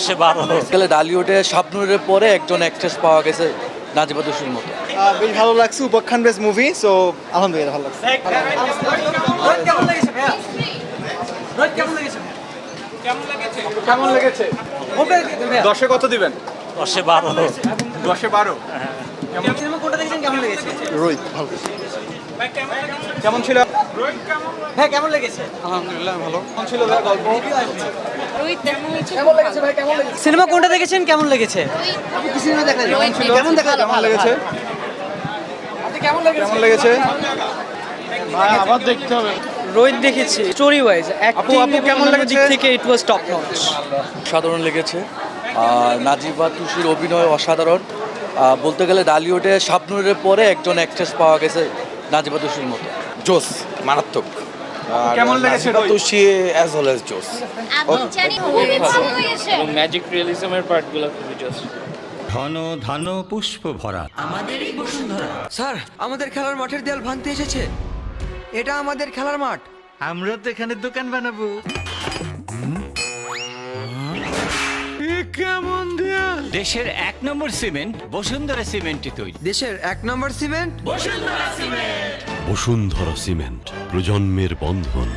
10-12 গেলে ডালিউডে শাবনূরের পরে একজন অ্যাক্ট্রেস পাওয়া গেছে নাজিবা তুষির মতো। বেশ ভালো লাগছে, উপাখ্যান বেস মুভি, সো আলহামদুলিল্লাহ ভালো লাগছে। কেমন লেগেছে? 10-এ কত দিবেন? 10-12 10-12। রোহিত ভালো। কেমন ছিল? হ্যাঁ কেমন লেগেছে? আলহামদুলিল্লাহ ভালো। কেমন ছিল ভাই গল্প? সিনেমা কোনটা দেখেছেন, কেমন লেগেছে? কেমন লেগেছে? কেমন লেগেছে? ভাই আবার দেখতে হবে। রোহিত দেখেছি। স্টোরি ওয়াইজ আপু কেমন লেগেছে? দিক থেকে ইট ওয়াজ টপ নচ। অসাধারণ লেগেছে। আর নাজিবা তুষির অভিনয় অসাধারণ। বলতে গেলে ডালিউডে শাবনূরের পরে একজন অ্যাক্ট্রেস পাওয়া গেছে নাজিবা তুষির মতো। জোস মারাত্মক। কেমন লেগেছে? তুষি অ্যাজ ওয়েল অ্যাজ জোস। আমি জানি খুবই ভালো হয়েছে। ম্যাজিক রিয়েলিজমের পার্টগুলো খুবই জাস্ট ঘন ধান পুষ্প ভরা। স্যার, আমাদের খেলার মাঠের দেয়াল ভাঙতে এসেছে। এটা আমাদের খেলার মাঠ। আমরা তো এখানে দোকান বানাবো। কেমন দেয়াল? দেশের 1 নম্বর সিমেন্ট বসুন্ধরা সিমেন্টে তৈরি। দেশের 1 নম্বর সিমেন্ট বসুন্ধরা সিমেন্ট, প্রজন্মের বন্ধন।